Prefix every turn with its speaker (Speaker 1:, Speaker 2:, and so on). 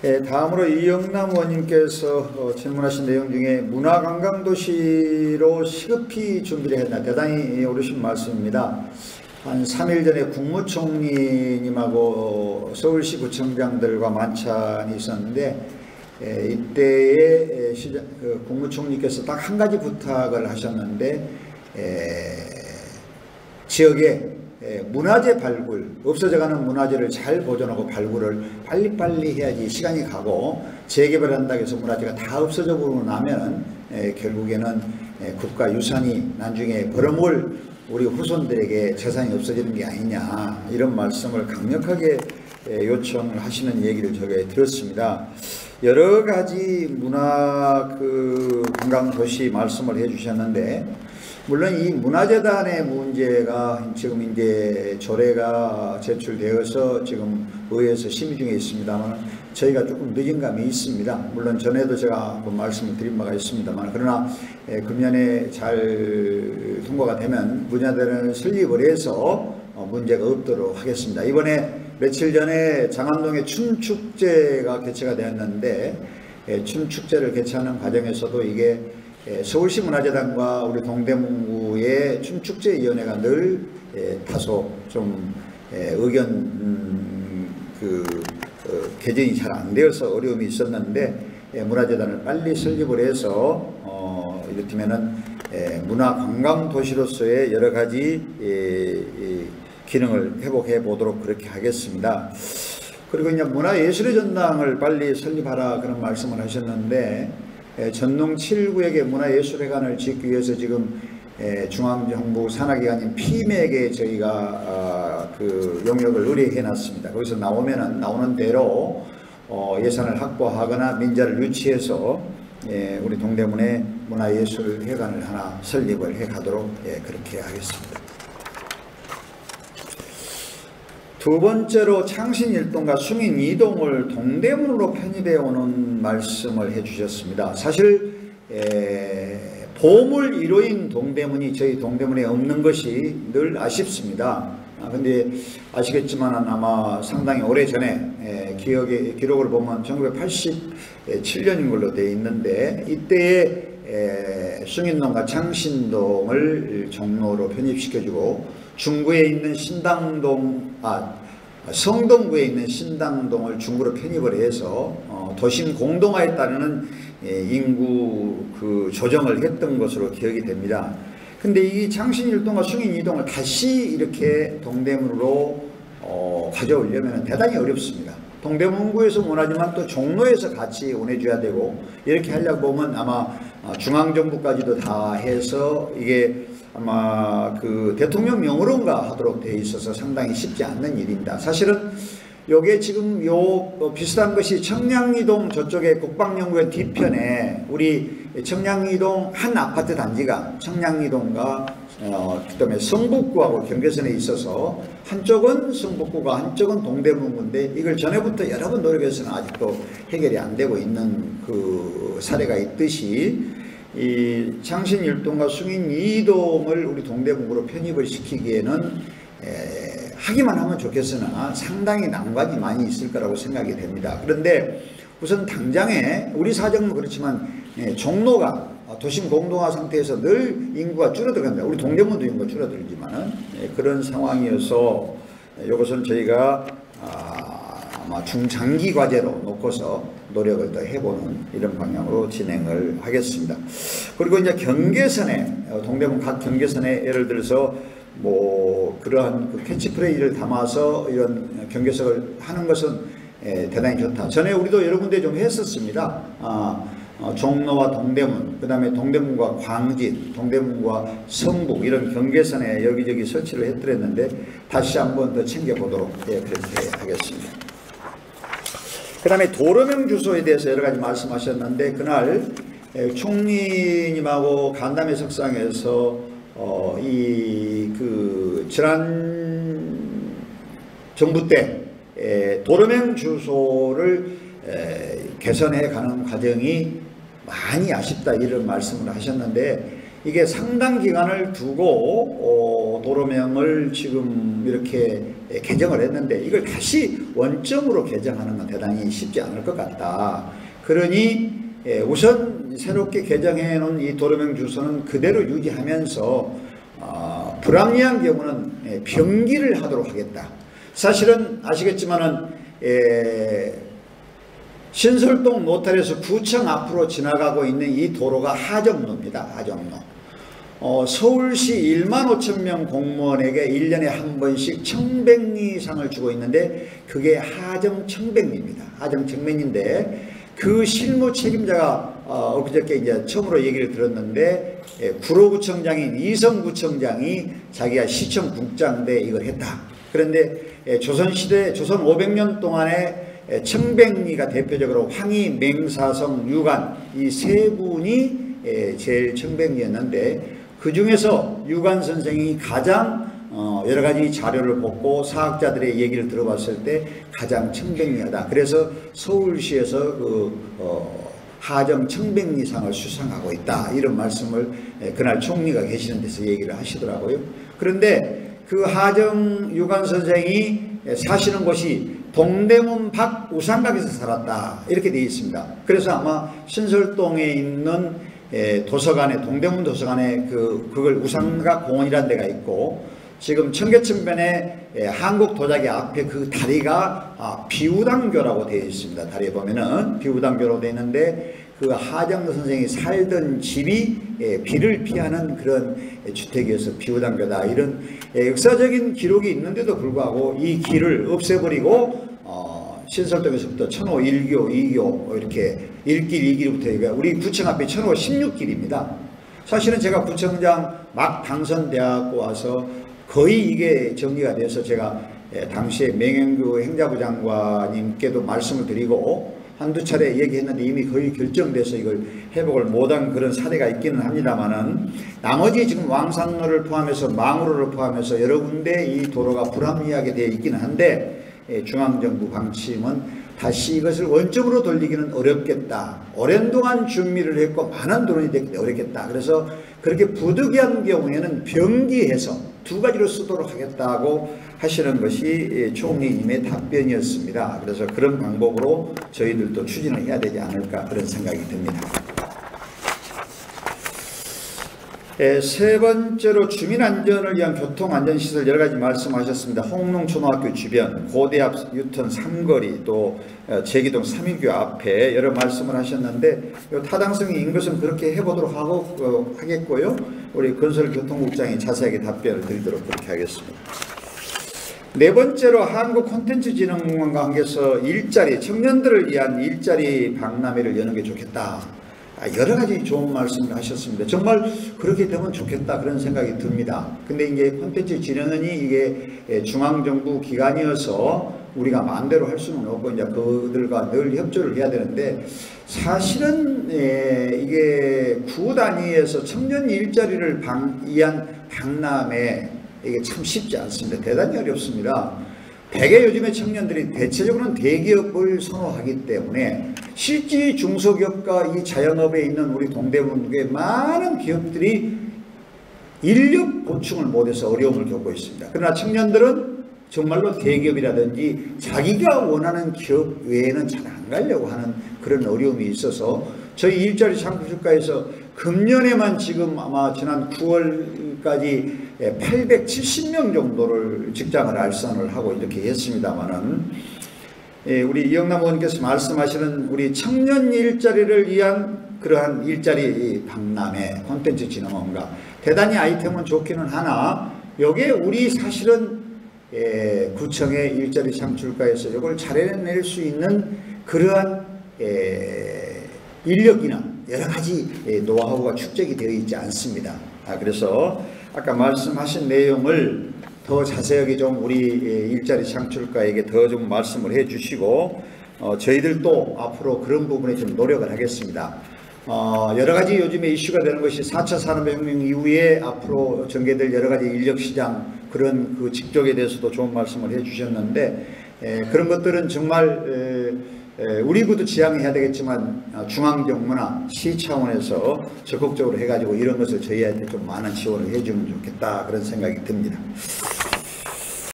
Speaker 1: 다음으로 이영남 의원님께서 질문하신 내용 중에 문화관광도시로 시급히 준비를 했나, 대단히 어려운 말씀입니다. 한 3일 전에 국무총리님하고 서울시 구청장들과 만찬이 있었는데, 이때에 국무총리께서 딱 한 가지 부탁을 하셨는데, 지역에 문화재 발굴, 없어져가는 문화재를 잘 보존하고 발굴을 빨리빨리 해야지 시간이 가고, 재개발한다고 해서 문화재가 다 없어져 버리고 나면 결국에는 국가유산이 나중에 벌어먹을 우리 후손들에게 재산이 없어지는 게 아니냐, 이런 말씀을 강력하게 요청을 하시는 얘기를 제가 들었습니다. 여러 가지 문화 관광도시 말씀을 해주셨는데, 물론 이 문화재단의 문제가 지금 이제 조례가 제출되어서 지금 의회에서 심의 중에 있습니다만, 저희가 조금 늦은 감이 있습니다. 물론 전에도 제가 한번 말씀을 드린 바가 있습니다만, 그러나 금년에 잘 통과가 되면 문화재단을 설립을 해서 문제가 없도록 하겠습니다. 이번에 며칠 전에 장안동에 춤축제가 개최가 되었는데, 춤축제를 개최하는 과정에서도 이게 서울시 문화재단과 우리 동대문구의 춤축제위원회가 늘 다소 좀 의견 개정이 잘 안 되어서 어려움이 있었는데, 문화재단을 빨리 설립을 해서 이를테면은 문화관광도시로서의 여러 가지 기능을 회복해 보도록 그렇게 하겠습니다. 그리고 이제 문화예술의 전당을 빨리 설립하라, 그런 말씀을 하셨는데, 전농 7구역에 문화예술회관을 짓기 위해서 지금 중앙정부 산하기관인 피맥에 저희가 그 용역을 의뢰해 놨습니다. 거기서 나오는 대로 예산을 확보하거나 민자를 유치해서 우리 동대문에 문화예술회관을 하나 설립을 해 가도록 그렇게 하겠습니다. 두 번째로 창신일동과 숭인이동을 동대문으로 편입해 오는 말씀을 해 주셨습니다. 사실 보물 1호인 동대문이 저희 동대문에 없는 것이 늘 아쉽습니다. 근데 아시겠지만 아마 상당히 오래전에 기록을 보면 1987년인 걸로 되어 있는데, 이때에 숭인동과 창신동을 종로로 편입시켜주고, 중구에 있는 성동구에 있는 신당동을 중구로 편입을 해서 도심 공동화에 따르는 인구 조정을 했던 것으로 기억이 됩니다. 근데 이 창신일동과 숭인이동을 다시 이렇게 동대문으로 가져오려면 대단히 어렵습니다. 동대문구에서 원하지만 또 종로에서 같이 원해줘야 되고, 이렇게 하려고 보면 아마 중앙정부까지도 다 해서 이게 아마 대통령령으로인가 하도록 되어 있어서 상당히 쉽지 않는 일입니다. 사실은 요게 지금 비슷한 것이 청량리동 저쪽에 국방연구원 뒤편에 우리 청량리동 한 아파트 단지가 청량리동과 그다음에 성북구하고 경계선에 있어서, 한쪽은 성북구가 한쪽은 동대문구인데, 이걸 전에부터 여러 번 노력해서는 아직도 해결이 안 되고 있는 사례가 있듯이, 이 창신일동과 숭인이동을 우리 동대문구로 편입을 시키기에는 하기만 하면 좋겠으나 상당히 난관이 많이 있을 거라고 생각이 됩니다. 그런데 우선 당장에 우리 사정은 그렇지만 종로가 도심 공동화 상태에서 늘 인구가 줄어들어갑니다. 우리 동대문도 인구가 줄어들지만은 그런 상황이어서 이것은 저희가 아마 중장기 과제로 놓고서 노력을 더 해보는 이런 방향으로 진행을 하겠습니다. 그리고 이제 경계선에 동대문 각 경계선에 예를 들어서 그러한 캐치프레이를 담아서 이런 경계석을 하는 것은 대단히 좋다. 전에 우리도 여러 군데 좀 했었습니다. 종로와 동대문, 그 다음에 동대문과 광진, 동대문과 성북, 이런 경계선에 여기저기 설치를 해드렸는데 다시 한번 더 챙겨보도록 그렇게 하겠습니다. 그 다음에 도로명 주소에 대해서 여러 가지 말씀하셨는데, 그날 총리님하고 간담회 석상에서 지난 정부 때 도로명 주소를 개선해 가는 과정이 많이 아쉽다, 이런 말씀을 하셨는데, 이게 상당 기간을 두고 도로명을 지금 이렇게 개정을 했는데 이걸 다시 원점으로 개정하는 건 대단히 쉽지 않을 것 같다. 그러니 우선 새롭게 개정해 놓은 이 도로명 주소는 그대로 유지하면서 불합리한 경우는 병기를 하도록 하겠다. 사실은 아시겠지만은 신설동 노탈에서 구청 앞으로 지나가고 있는 이 도로가 하정로입니다. 하정로. 서울시 15,000명 공무원에게 1년에 한 번씩 청백리상을 주고 있는데 그게 하정 청백리입니다. 하정 청백리인데 그 실무 책임자가 엊그저께 이제 처음으로 얘기를 들었는데 구로구청장인 이성구청장이 자기가 시청국장 때 이걸 했다. 그런데 조선시대 조선 500년 동안에 청백리가 대표적으로 황희, 맹사성, 유관 이 세 분이 제일 청백리였는데 그 중에서 유관 선생이 가장 여러 가지 자료를 보고 사학자들의 얘기를 들어봤을 때 가장 청백리하다. 그래서 서울시에서 하정 청백리상을 수상하고 있다. 이런 말씀을 그날 총리가 계시는 데서 얘기를 하시더라고요. 그런데 그 하정 유관 선생이 사시는 곳이 동대문 밖 우산각에서 살았다. 이렇게 되어 있습니다. 그래서 아마 신설동에 있는 도서관에 동대문 도서관에 그걸 우산각 공원이라는 데가 있고 지금 청계천변에 한국 도자기 앞에 그 다리가 비우당교라고 되어 있습니다. 다리에 보면은 비우당교로 되어 있는데 그 하정 선생이 살던 집이 비를 피하는 그런 주택이어서 비우당교다. 이런 역사적인 기록이 있는데도 불구하고 이 길을 없애버리고 신설동에서부터 천호 1교, 2교 이렇게 1길, 2길부터 우리 구청 앞에 천호 16길입니다. 사실은 제가 구청장 막 당선되었고 와서 거의 이게 정리가 돼서 제가 당시에 맹영규 행자부 장관님께도 말씀을 드리고 한두 차례 얘기했는데 이미 거의 결정돼서 이걸 회복을 못한 그런 사례가 있기는 합니다만은 나머지 지금 왕산로를 포함해서 망우로를 포함해서 여러 군데 이 도로가 불합리하게 되어 있기는 한데 중앙정부 방침은 다시 이것을 원점으로 돌리기는 어렵겠다. 오랜 동안 준비를 했고 많은 돈이 되기 어렵겠다. 그래서 그렇게 부득이한 경우에는 병기해서 두 가지로 쓰도록 하겠다고 하시는 것이 총리님의 답변이었습니다. 그래서 그런 방법으로 저희들도 추진을 해야 되지 않을까 그런 생각이 듭니다. 세 번째로 주민안전을 위한 교통안전시설 여러가지 말씀하셨습니다. 홍농초등학교 주변, 고대앞 유턴 3거리, 또 제기동 3일교 앞에 여러 말씀을 하셨는데 타당성이 있는 것은 그렇게 해보도록 하겠고요. 우리 건설교통국장이 자세하게 답변을 드리도록 그렇게 하겠습니다. 네 번째로 한국콘텐츠진흥공원과 관계해서 일자리, 청년들을 위한 일자리 박람회를 여는 게 좋겠다. 여러 가지 좋은 말씀을 하셨습니다. 정말 그렇게 되면 좋겠다 그런 생각이 듭니다. 근데 이제 콘텐츠 진흥원이 이게 중앙정부 기관이어서 우리가 마음대로 할 수는 없고 이제 그들과 늘 협조를 해야 되는데 사실은 이게 구 단위에서 청년 일자리를 위한 박람회 이게 참 쉽지 않습니다. 대단히 어렵습니다. 대개 요즘의 청년들이 대체적으로는 대기업을 선호하기 때문에 실제 중소기업과 이 자영업에 있는 우리 동대문의 많은 기업들이 인력 보충을 못해서 어려움을 겪고 있습니다. 그러나 청년들은 정말로 대기업이라든지 자기가 원하는 기업 외에는 잘 안 가려고 하는 그런 어려움이 있어서 저희 일자리 창출과에서 금년에만 지금 아마 지난 9월까지 870명 정도를 직장을 알선을 하고 이렇게 했습니다만은 우리 이영남 의원께서 말씀하시는 우리 청년 일자리를 위한 그러한 일자리 박람회 콘텐츠 진흥원과 대단히 아이템은 좋기는 하나 여기에 우리 사실은 구청의 일자리 창출과에서 이걸 잘해낼 수 있는 그러한 인력이나 여러 가지 노하우가 축적이 되어 있지 않습니다. 그래서 아까 말씀하신 내용을 더 자세하게 좀 우리 일자리 창출과에게 더 좀 말씀을 해 주시고 저희들도 앞으로 그런 부분에 좀 노력을 하겠습니다. 여러 가지 요즘에 이슈가 되는 것이 4차 산업혁명 이후에 앞으로 전개될 여러 가지 인력시장 그런 그 직종에 대해서도 좋은 말씀을 해 주셨는데 그런 것들은 정말 우리 구도 지향해야 되겠지만 중앙정부나 시 차원에서 적극적으로 해가지고 이런 것을 저희한테 좀 많은 지원을 해주면 좋겠다 그런 생각이 듭니다.